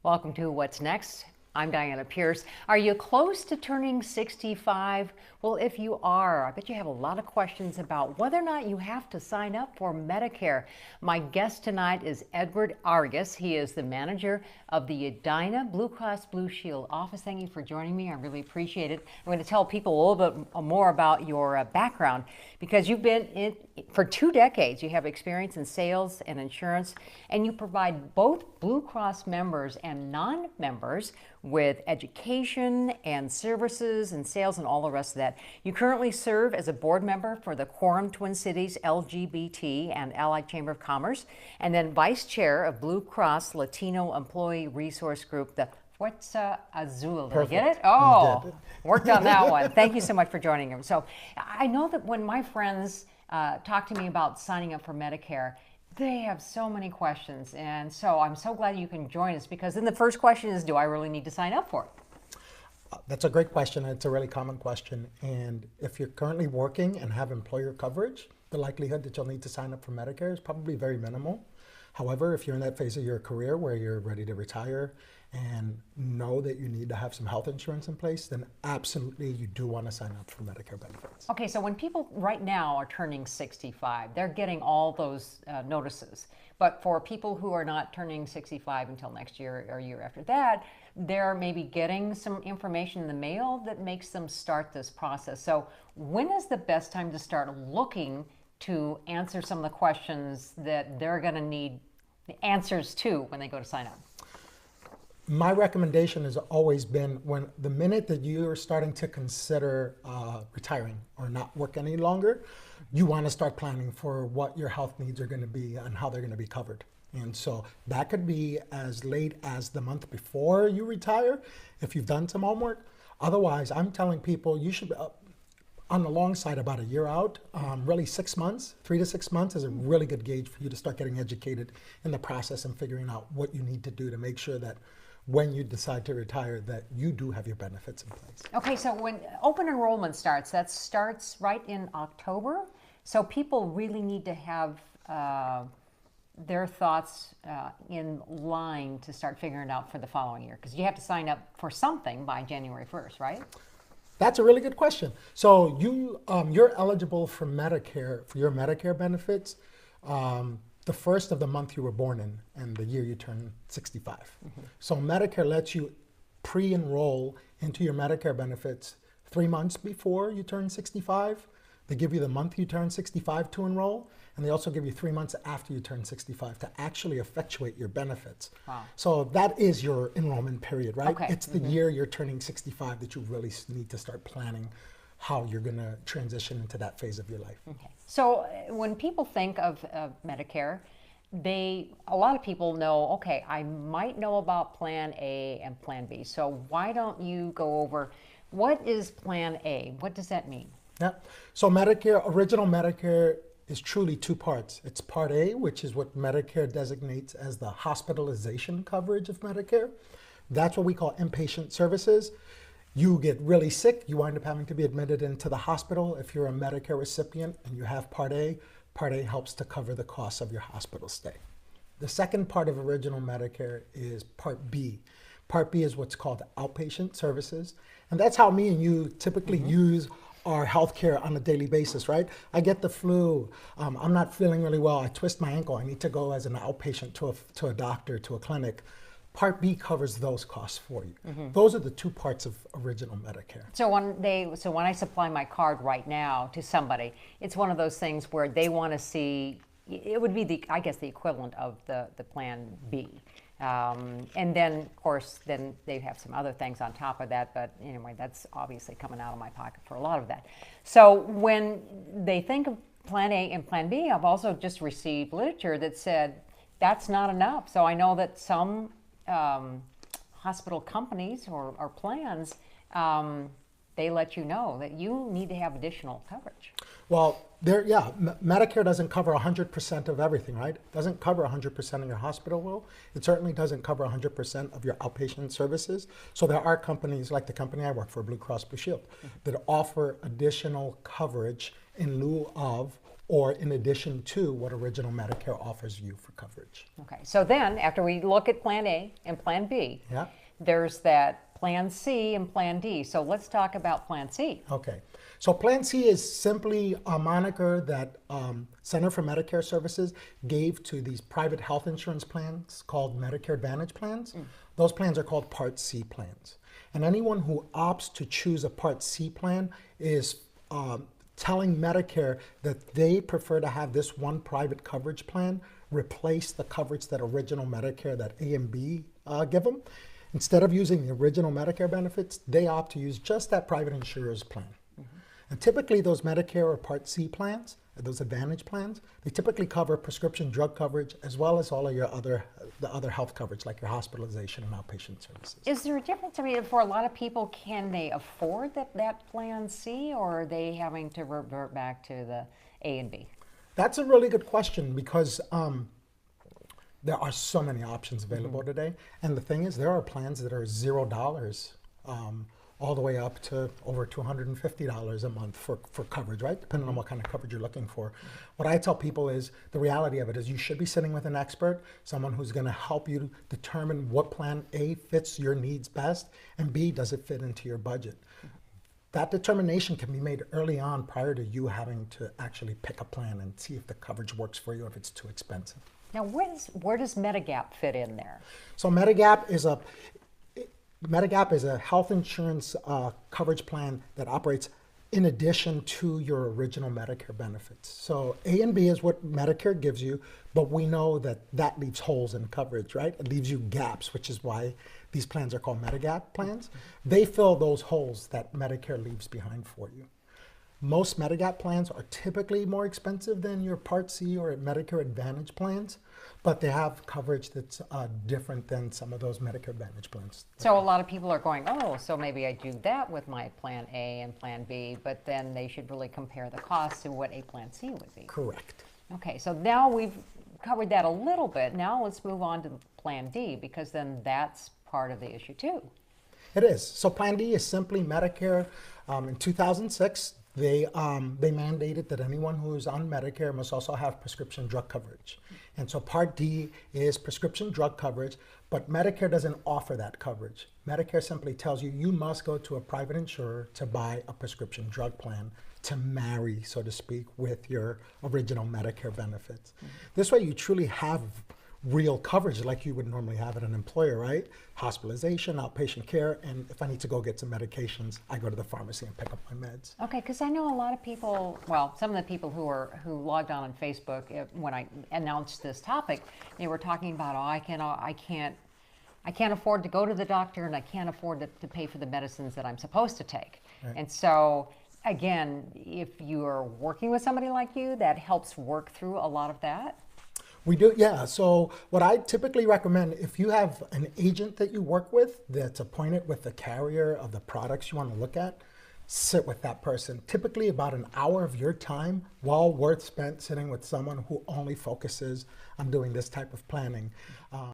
Welcome to What's Next. I'm Diana Pierce. Are you close to turning 65? Well, if you are, I bet you have a lot of questions about whether or not you have to sign up for Medicare. My guest tonight is Edward Arias. He is the manager of the Edina Blue Cross Blue Shield office. Thank you for joining me. I really appreciate it. I'm going to tell people a little bit more about your background because you've been in for 2 decades. You have experience in sales and insurance, and you provide both Blue Cross members and non-members with education and services and sales and all the rest of that. You currently serve as a board member for the Quorum Twin Cities LGBT and Allied Chamber of Commerce, and then vice chair of Blue Cross Latino Employee Resource Group, the Fuerza Azul. Did I get it? Oh, worked on that one. Thank you so much for joining him. So I know that when my friends talk to me about signing up for Medicare, they have so many questions, and so I'm so glad you can join us, because then the first question is, do I really need to sign up for it? That's a great question. It's a really common question. And if you're currently working and have employer coverage, the likelihood that you'll need to sign up for Medicare is probably very minimal. However, if you're in that phase of your career where you're ready to retire and know that you need to have some health insurance in place, then absolutely you do want to sign up for Medicare benefits. Okay, so when people right now are turning 65, they're getting all those notices. But for people who are not turning 65 until next year or year after that, they're maybe getting some information in the mail that makes them start this process. So when is the best time to start looking to answer some of the questions that they're going to need answers to when they go to sign up? My recommendation has always been when the minute that you're starting to consider retiring or not work any longer, you want to start planning for what your health needs are going to be and how they're going to be covered. And so that could be as late as the month before you retire if you've done some homework. Otherwise, I'm telling people you should, on the long side, about a year out, really 6 months, 3 to 6 months is a really good gauge for you to start getting educated in the process and figuring out what you need to do to make sure that when you decide to retire, that you do have your benefits in place. Okay, so when open enrollment starts, that starts right in October. So people really need to have their thoughts in line to start figuring it out for the following year, because you have to sign up for something by January 1st, right? That's a really good question. So you're eligible for Medicare, for your Medicare benefits, the first of the month you were born in and the year you turn 65. Mm-hmm. So Medicare lets you pre-enroll into your Medicare benefits 3 months before you turn 65. They give you the month you turn 65 to enroll, and they also give you 3 months after you turn 65 to actually effectuate your benefits. Wow. So that is your enrollment period, right? Okay. It's the year you're turning 65 that you really need to start planning how you're going to transition into that phase of your life. Okay. So when people think of Medicare, a lot of people know, okay, I might know about Plan A and Plan B. So why don't you go over what is Plan A? What does that mean? Yeah. So Medicare, original Medicare is truly 2 parts. It's Part A, which is what Medicare designates as the hospitalization coverage of Medicare. That's what we call inpatient services. You get really sick, you wind up having to be admitted into the hospital. If you're a Medicare recipient and you have Part A helps to cover the costs of your hospital stay. The second part of original Medicare is Part B. Part B is what's called outpatient services. And that's how me and you typically use our healthcare on a daily basis, right? I get the flu, I'm not feeling really well, I twist my ankle, I need to go as an outpatient to a doctor, to a clinic. Part B covers those costs for you. Mm-hmm. Those are the 2 parts of original Medicare. So when I supply my card right now to somebody, it's one of those things where they want to see, it would be the equivalent of the Plan B. And then, of course, then they have some other things on top of that. But anyway, that's obviously coming out of my pocket for a lot of that. So when they think of Plan A and Plan B, I've also just received literature that said that's not enough. So I know that some hospital companies or plans, they let you know that you need to have additional coverage. Well, Medicare doesn't cover 100% of everything, right? It doesn't cover 100% of your hospital bill. It certainly doesn't cover 100% of your outpatient services. So there are companies like the company I work for, Blue Cross Blue Shield, that offer additional coverage in lieu of or in addition to what original Medicare offers you for coverage. Okay, so then after we look at Plan A and Plan B, Yeah. there's that Plan C and Plan D. So let's talk about Plan C. Okay, so Plan C is simply a moniker that Center for Medicare Services gave to these private health insurance plans called Medicare Advantage plans. Those plans are called Part C plans. And anyone who opts to choose a Part C plan is telling Medicare that they prefer to have this one private coverage plan replace the coverage that original Medicare, that A and B, give them. Instead of using the original Medicare benefits, they opt to use just that private insurer's plan. And typically those Medicare or Part C plans, those Advantage plans, they typically cover prescription drug coverage as well as all of your the other health coverage like your hospitalization and outpatient services. Is there a difference? I mean, for a lot of people, can they afford that Plan C, or are they having to revert back to the A and B? That's a really good question because there are so many options available today. And the thing is, there are plans that are $0 all the way up to over $250 a month for coverage, right? Depending on what kind of coverage you're looking for. What I tell people is the reality of it is you should be sitting with an expert, someone who's going to help you determine what plan A fits your needs best, and B, does it fit into your budget. That determination can be made early on prior to you having to actually pick a plan and see if the coverage works for you, if it's too expensive. Now, where does Medigap fit in there? So Medigap is a health insurance coverage plan that operates in addition to your original Medicare benefits. So A and B is what Medicare gives you, but we know that that leaves holes in coverage, right? It leaves you gaps, which is why these plans are called Medigap plans. They fill those holes that Medicare leaves behind for you. Most Medigap plans are typically more expensive than your Part C or Medicare Advantage plans, but they have coverage that's different than some of those Medicare Advantage plans. So a lot of people are going, oh, so maybe I do that with my Plan A and Plan B, but then they should really compare the cost to what a Plan C would be. Correct. Okay, so now we've covered that a little bit. Now let's move on to Plan D, because then that's part of the issue too. It is. So Plan D is simply Medicare. In 2006, they mandated that anyone who is on Medicare must also have prescription drug coverage. And so Part D is prescription drug coverage, but Medicare doesn't offer that coverage. Medicare simply tells you you must go to a private insurer to buy a prescription drug plan to marry, so to speak, with your original Medicare benefits. This way you truly have real coverage like you would normally have at an employer, right? Hospitalization, outpatient care, and if I need to go get some medications, I go to the pharmacy and pick up my meds. Okay, because I know a lot of people, well, some of the people who logged on Facebook when I announced this topic, they were talking about, oh, I can't afford to go to the doctor, and I can't afford to pay for the medicines that I'm supposed to take. Right. And so, again, if you are working with somebody like you, that helps work through a lot of that. We do, yeah. So what I typically recommend, if you have an agent that you work with that's appointed with the carrier of the products you want to look at, sit with that person. Typically about an hour of your time, well worth spent sitting with someone who only focuses on doing this type of planning.